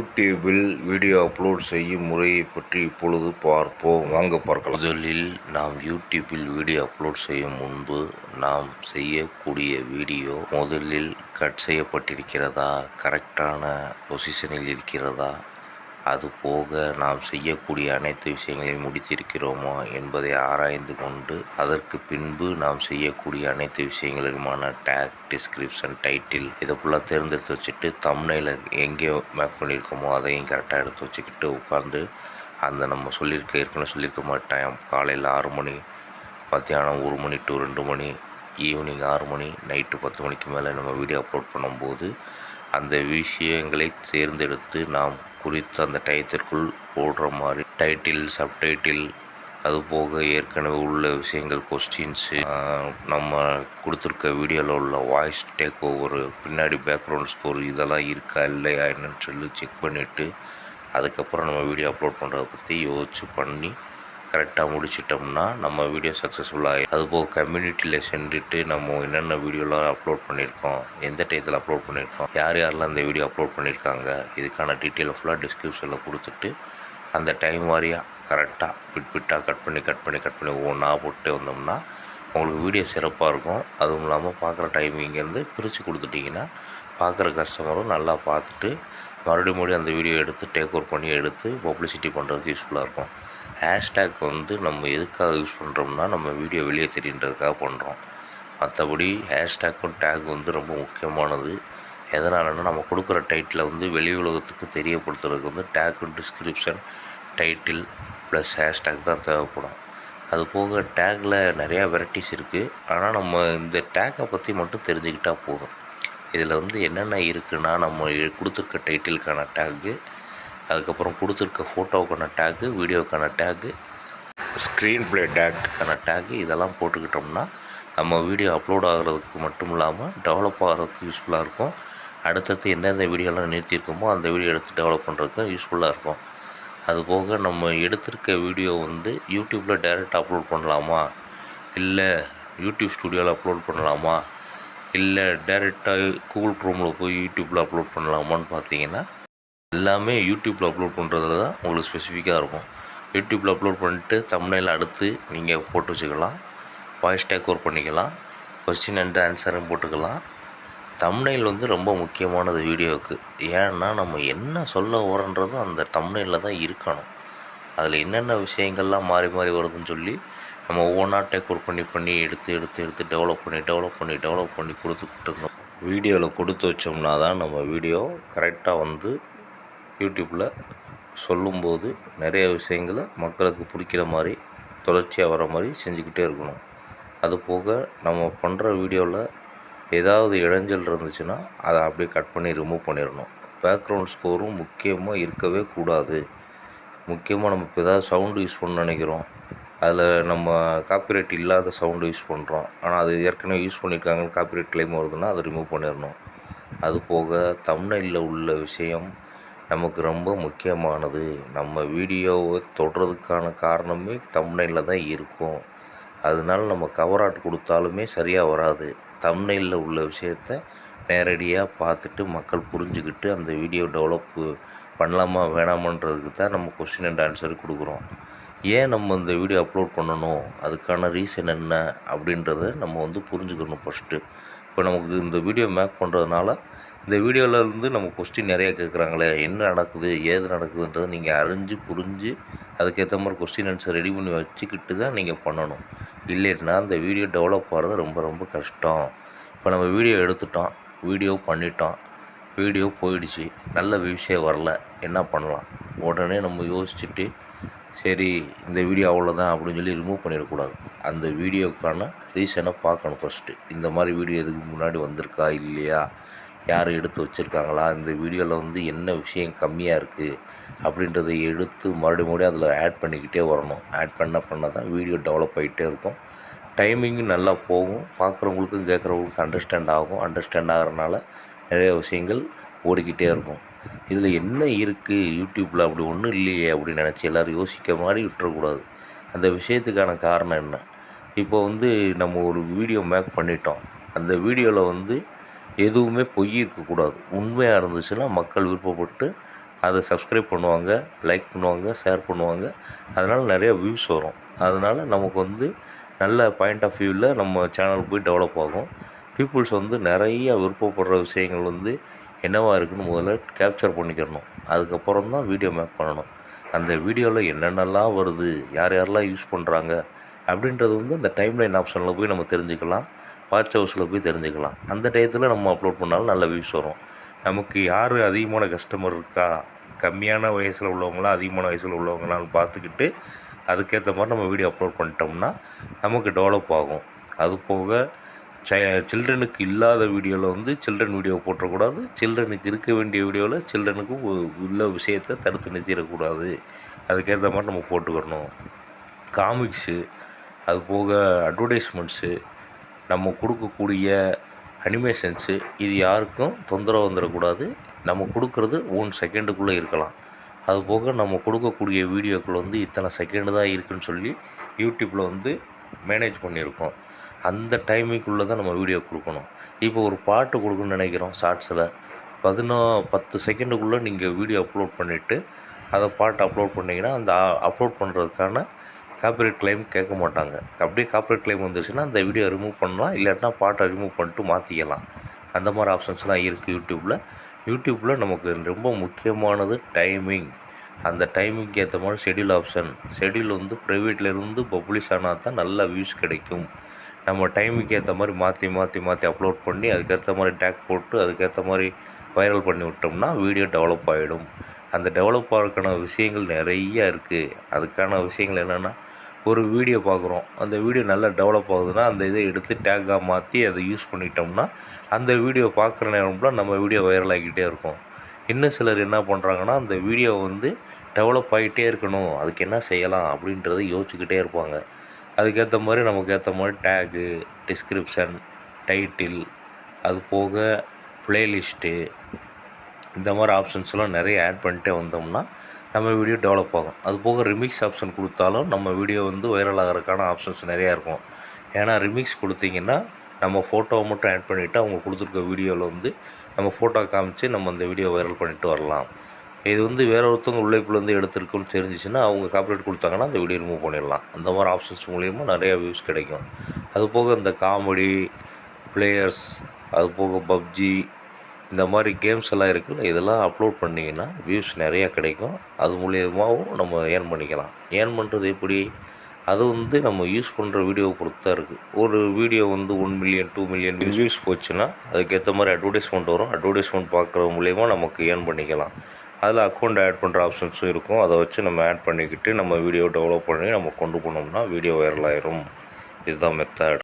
யூடியூபில் video upload செய்யும் முறையை பற்றி இப்பொழுது பார்ப்போம். வாங்க பார்க்கலாம். முதலில் நாம் யூடியூபில் வீடியோ அப்லோட் செய்யும் முன்பு நாம் செய்யக்கூடிய வீடியோ முதலில் கட் செய்யப்பட்டிருக்கிறதா, கரெக்டான பொசிஷனில் இருக்கிறதா, அதுபோக நாம் செய்யக்கூடிய அனைத்து விஷயங்களையும் முடித்திருக்கிறோமா என்பதை ஆராய்ந்து கொண்டு அதற்கு பின்பு நாம் செய்யக்கூடிய அனைத்து விஷயங்களுக்குமான டேக், டிஸ்கிரிப்ஷன், டைட்டில் இதை ஃபுல்லாக தேர்ந்தெடுத்து வச்சுட்டு தம்ப்நெயிலை எங்கே மேப் பண்ணியிருக்கோமோ அதையும் கரெக்டாக எடுத்து வச்சுக்கிட்டு உட்காந்து அந்த நம்ம ஏற்கனவே சொல்லியிருக்க மாட்டேன் காலையில் 6 மணி, மத்தியானம் 1 மணி டு 2 மணி, ஈவினிங் 6 மணி, நைட்டு 10 மணிக்கு மேலே நம்ம வீடியோ அப்லோட் பண்ணும்போது அந்த விஷயங்களை தேர்ந்தெடுத்து நாம் குறித்து அந்த டயத்திற்குள் போடுற மாதிரி டைட்டில், சப்டைட்டில், அதுபோக ஏற்கனவே உள்ள விஷயங்கள், கொஸ்டின்ஸு, நம்ம கொடுத்துருக்க வீடியோவில் உள்ள வாய்ஸ் டேக் ஓவரு, பின்னாடி பேக்ரவுண்ட் ஸ்கோர் இதெல்லாம் இருக்கா இல்லையா என்னன்னு சொல்லி செக் பண்ணிவிட்டு அதுக்கப்புறம் நம்ம வீடியோ அப்லோட் பண்ணுறதை பற்றி யோசிச்சு பண்ணி கரெக்டாக முடிச்சிட்டோம்னா நம்ம வீடியோ சக்ஸஸ்ஃபுல்லாக. அதுபோக கம்யூனிட்டியில் சென்றுட்டு நம்ம என்னென்ன வீடியோலாம் அப்லோட் பண்ணியிருக்கோம், எந்த டயத்தில் அப்லோட் பண்ணியிருக்கோம், யார் யாரெல்லாம் இந்த வீடியோ அப்லோட் பண்ணியிருக்காங்க, இதுக்கான டீட்டெயிலை ஃபுல்லாக டிஸ்கிரிப்ஷனில் கொடுத்துட்டு அந்த டைம் வாரியாக கரெக்டாக பிட்டாக கட் பண்ணி ஒவ்வொன்றா போட்டு வந்தோம்னா உங்களுக்கு வீடியோ சிறப்பாக இருக்கும். அதுவும் இல்லாமல் பார்க்குற டைமிங்கேருந்து பிரித்து கொடுத்துட்டிங்கன்னா பார்க்குற கஸ்டமரும் நல்லா பார்த்துட்டு மறுபடியும் அந்த வீடியோ எடுத்து டேக் ஓவர் பண்ணி எடுத்து பப்ளிசிட்டி பண்ணுறதுக்கு யூஸ்ஃபுல்லாக இருக்கும். ஹேஷ்டேக் நம்ம எதுக்காக யூஸ் பண்ணுறோம்னா நம்ம வீடியோ வெளியே தெரியுன்றதுக்காக பண்ணுறோம். மற்றபடி ஹேஷ்டேக்கும் டேக் ரொம்ப முக்கியமானது. எதனாலன்னா நம்ம கொடுக்குற டைட்டில் வெளி உலகத்துக்கு தெரியப்படுத்துறதுக்கு டேக்கு, டிஸ்கிரிப்ஷன், டைட்டில் ப்ளஸ் ஹேஷ்டேக் தான் தேவைப்படும். அது போக டேக்கில் நிறையா வெரைட்டிஸ் இருக்குது. ஆனால் நம்ம இந்த டேக்கை பற்றி மட்டும் தெரிஞ்சுக்கிட்டால் போதும். இதில் என்னென்ன இருக்குன்னா நம்ம கொடுத்துருக்க டைட்டிலுக்கான டேக்கு, அதுக்கப்புறம் கொடுத்துருக்க ஃபோட்டோவுக்கான டேக்கு, வீடியோவுக்கான டேக்கு, ஸ்க்ரீன் ப்ளே டேக்கான டேக்கு இதெல்லாம் போட்டுக்கிட்டோம்னா நம்ம வீடியோ அப்லோட் ஆகிறதுக்கு மட்டும் இல்லாமல் டெவலப் ஆகிறதுக்கு யூஸ்ஃபுல்லாக இருக்கும். அடுத்தடுத்து எந்தெந்த வீடியோலாம் நிறுத்தியிருக்கோமோ அந்த வீடியோ எடுத்து டெவலப் பண்ணுறதுக்கு யூஸ்ஃபுல்லாக இருக்கும். அதுபோக நம்ம எடுத்திருக்க வீடியோ யூடியூப்பில் டைரெக்டாக அப்லோட் பண்ணலாமா, இல்லை யூடியூப் ஸ்டுடியோவில் அப்லோட் பண்ணலாமா, இல்லை டைரெக்டாக கூகுள் க்ரோமில் போய் யூடியூப்பில் அப்லோட் பண்ணலாமான்னு பார்த்தீங்கன்னா எல்லாமே யூடியூப்பில் அப்லோட் பண்ணுறதுல தான் உங்களுக்கு ஸ்பெசிஃபிக்காக இருக்கும். யூடியூப்பில் அப்லோட் பண்ணிட்டு தம்ப்நெயில் அடுத்து நீங்கள் போட்டு வச்சுக்கலாம், வாய்ஸ் டேக் ஓவர் பண்ணிக்கலாம், கொஸ்டின் அண்ட் ஆன்சரும் போட்டுக்கலாம். தம்ப்நெயில் ரொம்ப முக்கியமானது வீடியோவுக்கு. ஏன்னா நம்ம என்ன சொல்ல வரோன்றதும் அந்த தம்ப்நெயிலில் தான் இருக்கணும். அதில் என்னென்ன விஷயங்கள்லாம் மாறி மாறி வருதுன்னு சொல்லி நம்ம ஒவ்வொன்றா டேக் ஓவர் பண்ணி எடுத்து டெவலப் பண்ணி கொடுத்துக்கிட்டு இருந்தோம். வீடியோவில் கொடுத்து வச்சோம்னா தான் நம்ம வீடியோ கரெக்டாக யூடியூப்பில் சொல்லும்போது நிறைய விஷயங்களை மக்களுக்கு பிடிக்கிற மாதிரி தொடர்ச்சியாக வர மாதிரி செஞ்சுக்கிட்டே இருக்கணும். அதுபோக நம்ம பண்ணுற வீடியோவில் ஏதாவது இடைஞ்சல் இருந்துச்சுன்னா அதை அப்படியே கட் பண்ணி ரிமூவ் பண்ணிடணும். பேக்ரவுண்ட் ஸ்கோரும் முக்கியமாக இருக்கவே கூடாது. முக்கியமாக நம்ம இப்போ ஏதாவது சவுண்டு யூஸ் பண்ண நினைக்கிறோம், அதில் நம்ம காப்பிரைட் இல்லாத சவுண்டு யூஸ் பண்ணுறோம், ஆனால் அது ஏற்கனவே யூஸ் பண்ணியிருக்காங்கன்னு காப்பிரைட் கிளைம் வருதுன்னா அதை ரிமூவ் பண்ணிடணும். அதுபோக தம்ப்நெயிலில் உள்ள விஷயம் நமக்கு ரொம்ப முக்கியமானது. நம்ம வீடியோவை தொடுறதுக்கான காரணமே தம்ப்நெயிலில் தான் இருக்கும். அதனால நம்ம கவர் ஆர்ட் கொடுத்தாலுமே சரியாக வராது. தம்ப்நெயிலில் உள்ள விஷயத்த நேரடியாக பார்த்துட்டு மக்கள் புரிஞ்சுக்கிட்டு அந்த வீடியோ டெவலப்பு பண்ணலாமா வேணாமான்றதுக்கு தான் நம்ம கொஸ்டின் அண்ட் ஆன்சர் கொடுக்குறோம். ஏன் நம்ம இந்த வீடியோ அப்லோட் பண்ணணும், அதுக்கான ரீசன் என்ன அப்படின்றத நம்ம புரிஞ்சுக்கணும் ஃபஸ்ட்டு. இப்போ நமக்கு இந்த வீடியோ மேக் பண்ணுறதுனால இந்த வீடியோவில் நம்ம கொஸ்டின் நிறையா கேட்குறாங்களே, என்ன நடக்குது ஏது நடக்குதுன்றதை நீங்கள் அறிஞ்சு புரிஞ்சு அதுக்கேற்ற மாதிரி கொஸ்டின் ஆன்சர் ரெடி பண்ணி வச்சுக்கிட்டு தான் நீங்கள் பண்ணணும். இல்லைன்னா இந்த வீடியோ டெவலப் ஆகிறது ரொம்ப ரொம்ப கஷ்டம். இப்போ நம்ம வீடியோ எடுத்துட்டோம், வீடியோ பண்ணிட்டோம், வீடியோ போயிடுச்சு, நல்ல விஷயம் வரல, என்ன பண்ணலாம், உடனே நம்ம யோசிச்சுட்டு சரி இந்த வீடியோ அவ்வளோதான் அப்படின்னு சொல்லி ரிமூவ் பண்ணிடக்கூடாது. அந்த வீடியோக்கான ரீசனை பார்க்கணும் ஃபஸ்ட்டு. இந்த மாதிரி வீடியோ இதுக்கு முன்னாடி வந்திருக்கா இல்லையா, யார் எடுத்து வச்சுருக்காங்களா, இந்த வீடியோவில் என்ன விஷயம் கம்மியாக இருக்குது அப்படின்றத எடுத்து மறுபடியும் அதில் ஆட் பண்ணிக்கிட்டே வரணும். ஆட் பண்ண தான் வீடியோ டெவலப் ஆகிட்டே இருக்கும். டைமிங்கும் நல்லா போகும், பார்க்குறவங்களுக்கும் கேட்குறவங்களுக்கும் அண்டர்ஸ்டாண்ட் ஆகிறனால நிறைய விஷயங்கள் ஓடிக்கிட்டே இருக்கும். இதில் என்ன இருக்குது யூடியூப்பில், அப்படி ஒன்றும் இல்லையே அப்படின்னு நினச்சி எல்லோரும் யோசிக்க மாதிரி விட்டுறக்கூடாது. அந்த விஷயத்துக்கான காரணம் என்ன, இப்போ நம்ம ஒரு வீடியோ மேக் பண்ணிட்டோம், அந்த வீடியோவில் எதுவுமே பொய் இருக்கக்கூடாது. உண்மையாக இருந்துச்சுன்னா மக்கள் விருப்பப்பட்டு அதை சப்ஸ்கிரைப் பண்ணுவாங்க, லைக் பண்ணுவாங்க, ஷேர் பண்ணுவாங்க. அதனால் நிறைய வியூஸ் வரும். அதனால் நமக்கு வந்து நல்ல பாயிண்ட் ஆஃப் வியூவில் நம்ம சேனல் போய் டெவலப் ஆகும். பீப்புள்ஸ் வந்து நிறைய விருப்பப்படுற விஷயங்கள் வந்து என்னவா இருக்குதுன்னு முதல்ல கேப்சர் பண்ணிக்கிறணும். அதுக்கப்புறம் தான் வீடியோ மேக் பண்ணணும். அந்த வீடியோவில் என்னென்னலாம் வருது, யார் யாரெல்லாம் யூஸ் பண்ணுறாங்க அப்படின்றது வந்து அந்த டைம்லைன் ஆப்ஷனில் போய் நம்ம தெரிஞ்சுக்கலாம். வாட்ச் ஹவுஸில் போய் தெரிஞ்சுக்கலாம். அந்த டயத்தில் நம்ம அப்லோட் பண்ணாலும் நல்ல வியூஸ் வரும். நமக்கு யார் அதிகமான கஸ்டமர் இருக்கா, கம்மியான வயசில் உள்ளவங்களா அதிகமான வயசில் உள்ளவங்களான்னு பார்த்துக்கிட்டு அதுக்கேற்ற மாதிரி நம்ம வீடியோ அப்லோட் பண்ணிட்டோம்னா நமக்கு டெவலப் ஆகும். அது போக சில்ட்ரனுக்கு இல்லாத வீடியோவில் வந்து சில்ட்ரன் வீடியோ போட்டக்கூடாது. சில்ட்ரனுக்கு இருக்க வேண்டிய வீடியோவில் சில்ட்ரனுக்கு உள்ள விஷயத்தை தடுத்து நிறுத்திடக்கூடாது. அதுக்கேற்ற மாதிரி நம்ம போட்டுக்கிறணும். காமிக்ஸு, அது போக அட்வர்டைஸ்மெண்ட்ஸு, நம்ம கொடுக்கக்கூடிய அனிமேஷன்ஸு, இது யாருக்கும் தொந்தரவு வந்துடக்கூடாது. நம்ம கொடுக்குறது 1 செகண்டுக்குள்ளே இருக்கலாம். அதுபோக நம்ம கொடுக்கக்கூடிய வீடியோக்கள் வந்து இத்தனை செகண்டு தான் இருக்குதுன்னு சொல்லி யூடியூப்பில் வந்து மேனேஜ் பண்ணியிருக்கோம். அந்த டைமிங்குள்ளே தான் நம்ம வீடியோ கொடுக்கணும். இப்போ ஒரு பாட்டு கொடுக்கணும்னு நினைக்கிறோம் ஷார்ட்ஸில், 10 செகண்டுக்குள்ளே நீங்கள் வீடியோ அப்லோட் பண்ணிவிட்டு அதை பாட்டு அப்லோட் பண்ணிங்கன்னா அந்த அப்லோட் பண்ணுறதுக்கான காப்பிரைட் கிளைம் கேட்க மாட்டாங்க. அப்படியே காப்பிரைட் கிளைம் வந்துருச்சுன்னா அந்த வீடியோ ரிமூவ் பண்ணலாம், இல்லாட்டினா பாட்டை ரிமூவ் பண்ணிட்டு மாற்றிக்கலாம். அந்த மாதிரி ஆப்ஷன்ஸ்லாம் இருக்குது யூடியூப்பில். யூடியூப்பில் நமக்கு ரொம்ப முக்கியமானது டைமிங். அந்த டைமிங்க்கு ஏற்ற மாதிரி ஷெட்யூல் ஆப்ஷன். ஷெட்யூல் வந்து ப்ரைவேட்லேருந்து பப்ளிஷ் ஆனால் தான் நல்ல வியூஸ் கிடைக்கும். நம்ம டைமுக்கு ஏற்ற மாதிரி மாற்றி அப்லோட் பண்ணி அதுக்கேற்ற மாதிரி டேக் போட்டு அதுக்கேற்ற மாதிரி வைரல் பண்ணி விட்டோம்னா வீடியோ டெவலப் ஆகிடும். அந்த டெவலப் ஆகிறதுக்கான விஷயங்கள் நிறைய இருக்குது. அதுக்கான விஷயங்கள் என்னென்னா, ஒரு வீடியோ பார்க்குறோம், அந்த வீடியோ நல்லா டெவலப் ஆகுதுன்னா அந்த இதை எடுத்து டேக்காக மாற்றி அதை யூஸ் பண்ணிட்டோம்னா அந்த வீடியோ பார்க்குற நேரம்லாம் நம்ம வீடியோ வைரல் ஆகிக்கிட்டே இருக்கும். இன்னும் சிலர் என்ன பண்ணுறாங்கன்னா, அந்த வீடியோ வந்து டெவலப் ஆகிட்டே இருக்கணும், அதுக்கு என்ன செய்யலாம் அப்படின்றத யோசிச்சுக்கிட்டே இருப்பாங்க. அதுக்கேற்ற மாதிரி நமக்கு ஏற்ற மாதிரி டேகு, டிஸ்கிரிப்ஷன், டைட்டில், அது போக ப்ளேலிஸ்ட்டு, இந்த மாதிரி ஆப்ஷன்ஸ்லாம் நிறைய ஆட் பண்ணிட்டே வந்தோம்னா நம்ம வீடியோ டெவலப் ஆகும். அது போக ரிமிக்ஸ் ஆப்ஷன் கொடுத்தாலும் நம்ம வீடியோ வந்து வைரல் ஆகிறதுக்கான ஆப்ஷன்ஸ் நிறையா இருக்கும். ஏன்னா ரிமிக்ஸ் கொடுத்தீங்கன்னா நம்ம ஃபோட்டோவை மட்டும் ஆட் பண்ணிவிட்டு அவங்க கொடுத்துருக்க வீடியோவில் வந்து நம்ம ஃபோட்டோ காமிச்சு நம்ம அந்த வீடியோ வைரல் பண்ணிட்டு வரலாம். இது வந்து வேற ஒருத்தவங்க உழைப்புலேருந்து எடுத்திருக்குன்னு தெரிஞ்சிச்சுன்னா அவங்க காப்பிரைட் கொடுத்தாங்கன்னா அந்த வீடியோ ரிமூவ் பண்ணிடலாம். அந்த மாதிரி ஆப்ஷன்ஸ் மூலிமா நிறையா வியூஸ் கிடைக்கும். அது போக இந்த காமெடி பிளேயர்ஸ், அது போக பப்ஜி, இந்த மாதிரி கேம்ஸ் எல்லாம் இருக்குல்ல, இதெல்லாம் அப்லோட் பண்ணிங்கன்னா வியூஸ் நிறையா கிடைக்கும். அது மூலியமாகவும் நம்ம ஏர்ன் பண்ணிக்கலாம். ஏர்ன் பண்ணுறது எப்படி? அது வந்து நம்ம யூஸ் பண்ணுற வீடியோவை பொறுத்து தான் இருக்குது. ஒரு வீடியோ வந்து 1 மில்லியன் 2 மில்லியன் வியூஸ் போச்சுன்னா அதுக்கேற்ற மாதிரி அட்வர்டைஸ்மெண்ட் வரும். அட்வர்டைஸ்மெண்ட் பார்க்குறது மூலிமா நமக்கு ஏர்ன் பண்ணிக்கலாம். அதில் அக்கௌண்ட் ஆட் பண்ணுற ஆப்ஷன்ஸும் இருக்கும். அதை வச்சு நம்ம ஆட் பண்ணிக்கிட்டு நம்ம வீடியோ டெவலப் பண்ணி நம்ம கொண்டு போனோம்னா வீடியோ வைரல் ஆயிரும். இதுதான் மெத்தட்.